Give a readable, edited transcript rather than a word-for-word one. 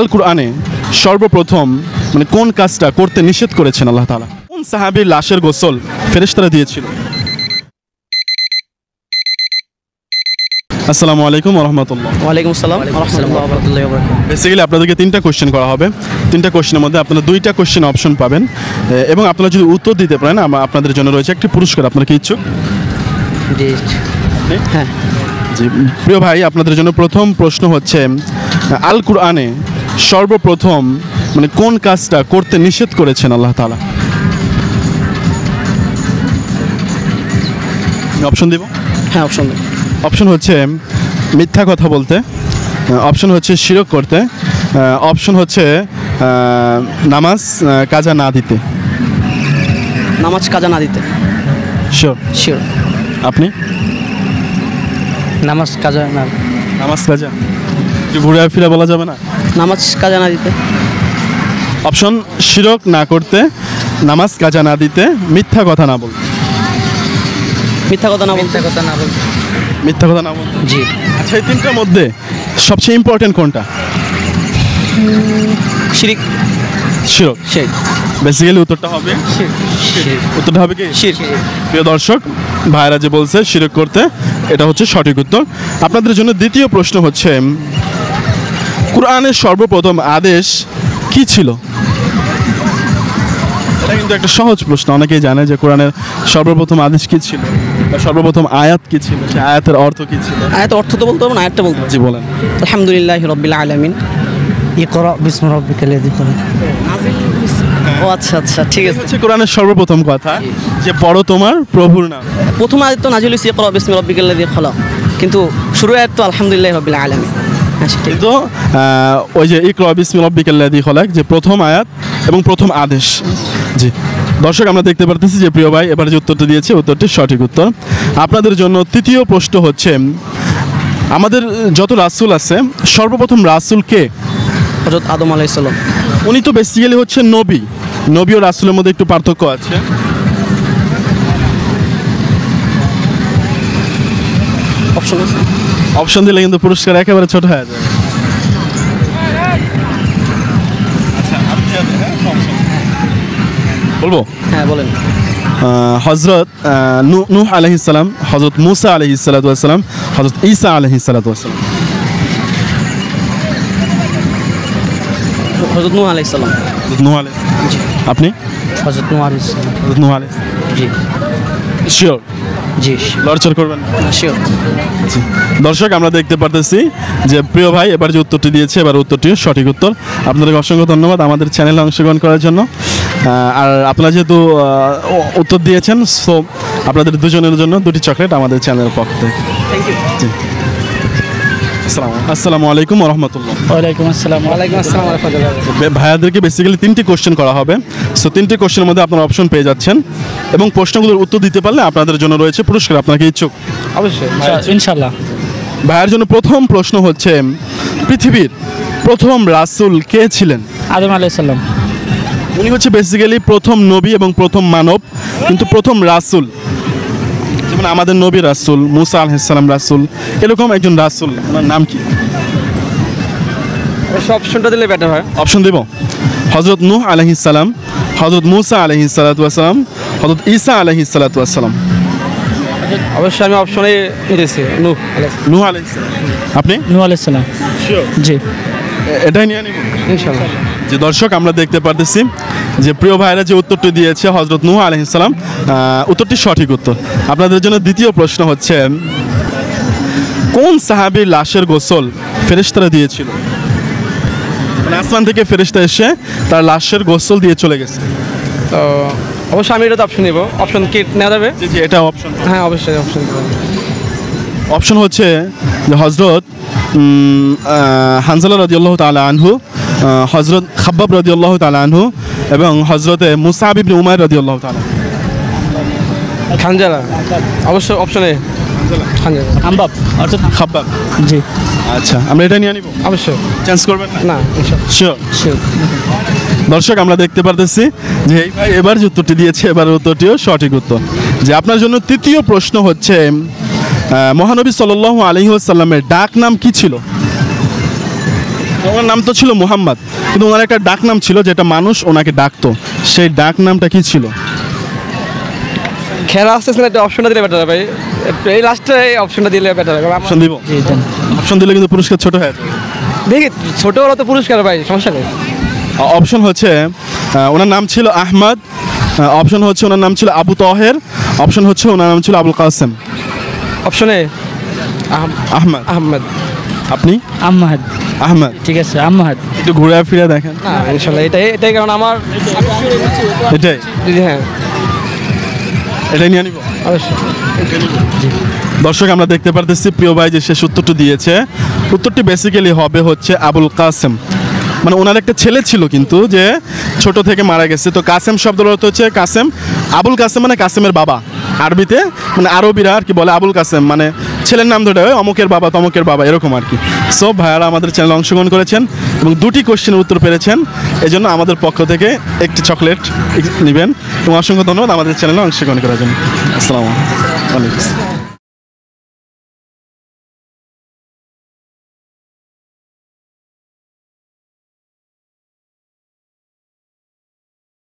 আল কুরআনে সর্বপ্রথম মানে কোন কাজটা করতে নিষেধ করেছেন আল্লাহ তাআলা? কোন সাহাবীর লাশের গোসল ফেরেশতারা দিয়েছিল? আসসালামু আলাইকুম ওয়া রাহমাতুল্লাহ। ওয়ালাইকুম আসসালাম ওয়া রাহমাতুল্লাহি ওয়া বারাকাতুহু। বেসিক্যালি আপনাদেরকে তিনটা কোশ্চেন করা হবে। তিনটা কোশ্চেনের মধ্যে আপনারা দুইটা কোশ্চেন অপশন পাবেন এবং আপনারা যদি উত্তর দিতে পারেন আপনাদের জন্য রয়েছে একটি পুরস্কার। আপনারা কি ইচ্ছুক? জি হ্যাঁ জি প্রিয় ভাই, আপনাদের জন্য প্রথম প্রশ্ন হচ্ছে আল কুরআনে সর্বপ্রথম মানে কোন কাজটা করতে নিষেধ করেছেন আল্লাহ তাআলা? অপশন দিব? হ্যাঁ অপশন দিন। অপশন হচ্ছে মিথ্যা কথা বলতে, অপশন হচ্ছে শিরক করতে, অপশন হচ্ছে নামাজ কাজা না দিতে। নামাজ কাজা না দিতে। শিওর? শিওর। আপনি? নামাজ কাজা না। নামাজ কাজা কি ঘুরে ফিরে বলা যাবে না? নামাজ কাজা না দিতে। অপশন শিরক না করতে, নামাজ কাজা না দিতে, মিথ্যা কথা না বলতে। মিথ্যা কথা না বলতে। কথা না বলতে। মিথ্যা কথা না বলতে। জি। আচ্ছা, এই তিনটার মধ্যে সবচেয়ে ইম্পর্টেন্ট কোনটা? শিরিক। শিরক। শিরিক। বেসিক্যালি উত্তরটা হবে শিরিক। উত্তরটা হবে কি? শিরিক। প্রিয় দর্শক, ভাইরা যে বলছে শিরক করতে, এটা হচ্ছে সঠিক উত্তর। আপনাদের জন্য দ্বিতীয় প্রশ্ন হচ্ছে কুরআনের সর্বপ্রথম আদেশ কি ছিল? এটা কিন্তু একটা সহজ প্রশ্ন। অনেকেই জানে যে কোরআনের সর্বপ্রথম আদেশ কি ছিল বা সর্বপ্রথম আয়াত কি ছিল, সেই আয়াতের অর্থ কি ছিল? আয়াতের অর্থ তো বলতে হবে না, আয়াতটা বলতে হবে। জি বলেন। আলহামদুলিল্লাহি রাব্বিল আলামিন। ইকরা বিসমি রাব্বিকাল্লাযী খলাক। ও আচ্ছা আচ্ছা, ঠিক আছে। হচ্ছে কোরআনের সর্বপ্রথম কথা যে পড়ো তোমার প্রভুর নাম। প্রথম আয়াত তো নাজিল হইছে ইকরা বিসমি রাব্বিকাল্লাযী খলাক, কিন্তু শুরু আয়াত তো আলহামদুলিল্লাহি রাব্বিল আলামিন। কিন্তু ওই যে ইকরা বিসমি রাব্বিকাল্লাযী খলাক যে প্রথম আয়াত এবং প্রথম আদেশ। জি দর্শক, আমরা দেখতে পারতেছি যে প্রিয় ভাই এবার যে উত্তরটা দিয়েছে উত্তরটি সঠিক উত্তর। আপনাদের জন্য তৃতীয় প্রশ্ন হচ্ছে আমাদের যত রাসূল আছে সর্বপ্রথম রাসূল কে? হযরত আদম আলাইহিস সালাম। উনি তো বেসিক্যালি হচ্ছে নবী। নবী ও রাসূলের মধ্যে একটু পার্থক্য আছে। অপশন আছে? অপশন দিলে কিন্তু পুরস্কার একেবারে ছোট হয়ে যাবে। বলবো? হ্যাঁ বলেন। হযরত নূহ আলাইহিস সালাম, হযরত মূসা আলাইহিস সালাতু ওয়াস সালাম, হযরত ঈসা আলাইহিস সালাতু ওয়াস সালাম। হযরত নূহ আলাইহিস সালাম। হযরত নূহ আলাইহিস সালাম। জি। আপনি? হযরত নূহ আলাইহিস সালাম। হযরত নূহ আলাইহিস সালাম। জি। শিওর? জি। লড়চড় করবেন? শিওর। জি দর্শক, আমরা দেখতে পারতেছি যে প্রিয় ভাই এবার যে উত্তরটি দিয়েছে এবার উত্তরটিও সঠিক উত্তর। আপনাদেরকে অসংখ্য ধন্যবাদ আমাদের চ্যানেলে অংশগ্রহণ করার জন্য। আর আপনারা যেহেতু উত্তর দিয়েছেন, সো আপনাদের দুজনের জন্য দুটি চকলেট আমাদের চ্যানেলের পক্ষ থেকে। Thank you. জি আসসালামু আলাইকুম ওয়া রাহমাতুল্লাহ। ওয়ালাইকুম আসসালাম। ওয়ালাইকুম আসসালাম ওয়া রাহমাতুল্লাহ। ভাইয়াদেরকে বেসিক্যালি তিনটি কোশ্চেন করা হবে। সো তিনটি কোশ্চেনের মধ্যে আপনারা অপশন পেয়ে যাচ্ছেন এবং প্রশ্নগুলোর উত্তর দিতে পারলে আপনাদের জন্য রয়েছে পুরস্কার। আপনারা কি ইচ্ছুক? অবশ্যই ইনশাআল্লাহ। ভাইয়ের জন্য প্রথম প্রশ্ন হচ্ছে পৃথিবীর প্রথম রাসূল কে ছিলেন? আদম আলাইহিস সালাম। উনি হচ্ছে বেসিক্যালি প্রথম নবী এবং প্রথম মানব, কিন্তু প্রথম রাসূল যেমন আমাদের নবী রাসূল, মূসা আলাইহিস সালাম রাসূল, এরকম একজন রাসূল, ওনার নাম কি? অপশনটা দিলে বেটার হয়। অপশন দেব? হযরত নূহ আলাইহিস সালাম, হযরত মূসা আলাইহিস সালাতু ওয়াস সালাম, হযরত ঈসা আলাইহিস সালাতু ওয়াস সালাম। অবশ্যই আমি অপশনে নিয়েছি নূহ আলাইহিস। নূহ আলাইহিস সালাম। আপনি? নূহ আলাইহিস সালাম। শিওর? জি এটাই নিয়ে নিব ইনশাআল্লাহ। যে দর্শক, আমরা দেখতে পারতেছি যে প্রিয় ভাইরা যে উত্তরটি দিয়েছে হযরত নূহ আলাইহিস সালাম, উত্তরটি সঠিক উত্তর। আপনাদের জন্য দ্বিতীয় প্রশ্ন হচ্ছে কোন সাহাবীর লাশের গোসল ফেরেশতারা দিয়েছিল? মানে আসমান থেকে ফেরেশতা এসে তার লাশের গোসল দিয়ে চলে গেছে। তো অবশ্যই আমি এটা অপশন নেব। অপশন কি নেওয়া যাবে? জি জি, এটা অপশন। হ্যাঁ অবশ্যই অপশন। অপশন হচ্ছে যে হযরত হানজালা রাদিয়াল্লাহু তাআলা আনহু, হযরত খাব্বাব রাদিয়াল্লাহু তাআলা আনহু এবং হযরতে মুসআব ইবনে উমাইর রাদিয়াল্লাহু তাআলা। খানজালা। অবশ্যই অপশনে খানজালা। আম্বাব অর্থাৎ খাব্বাব। জি। আচ্ছা, আমরা এটা নিয়ে নিব? অবশ্যই। চেঞ্জ করবেন না ইনশাআল্লাহ। শিওর? শিওর। দর্শক, আমরা দেখতে পারতেছি যে এই ভাই এবার যে উত্তরটি দিয়েছে এবার উত্তরটিও সঠিক উত্তর। যে আপনার জন্য তৃতীয় প্রশ্ন হচ্ছে মহানবী সাল্লাল্লাহু আলাইহি ওয়াসাল্লামের ডাক নাম কি ছিল? ওনার নাম তো ছিল মুহাম্মদ, কিন্তু ওনার একটা ডাক নাম ছিল যেটা মানুষ ওনাকে ডাকতো, সেই ডাক নামটা কি ছিল? খেলা আসতেছে না, একটা অপশনটা দিলে বেটার ভাই, এই লাস্টে এই অপশনটা দিলে বেটার হবে। অপশন দিব? জি দেন। অপশন দিলে কিন্তু পুরস্কার ছোট হয়। দেখি ছোট বড় তো পুরস্কার ভাই, সমস্যা নেই। অপশন হচ্ছে ওনার নাম ছিল আহমদ, অপশন হচ্ছে ওনার নাম ছিল আবু তহের, অপশন হচ্ছে ওনার নাম ছিল আবুল কাসেম। অপশনে আহমদ। আহমেদ। আপনি? আম্মাহাদ। আহমদ। ঠিক আছে আম্মাহাদ। একটু ঘুরে ফিরে দেখেন। না ইনশাল্লাহ এটাই এটাই, কারণ আমার এটাই হ্যাঁ এটাই নিয়ে নিব। অবশ্যই। দর্শক আমরা দেখতে পারতেছি প্রিয় ভাই যে শেষ উত্তরটি দিয়েছে, উত্তরটি বেসিক্যালি হবে হচ্ছে আবুল কাসেম। মানে ওনার একটা ছেলে ছিল কিন্তু যে ছোট থেকে মারা গেছে, তো কাসেম শব্দের অর্থ হচ্ছে কাসেম। আবুল কাসেম মানে কাসেমের বাবা, আরবিতে মানে আরবিরা আর কি বলে আবুল কাসেম, মানে ছেলের নাম ধরে অমুকের বাবা তমুকের বাবা এরকম আর কি। সো ভাইয়ারা আমাদের চ্যানেলে অংশগ্রহণ করেছেন এবং দুটি কোশ্চেনের উত্তর পেরেছেন, এজন্য আমাদের পক্ষ থেকে একটি চকলেট নেবেন এবং অসংখ্য ধন্যবাদ আমাদের চ্যানেলে অংশগ্রহণ করার জন্য। আসসালামু আলাইকুম।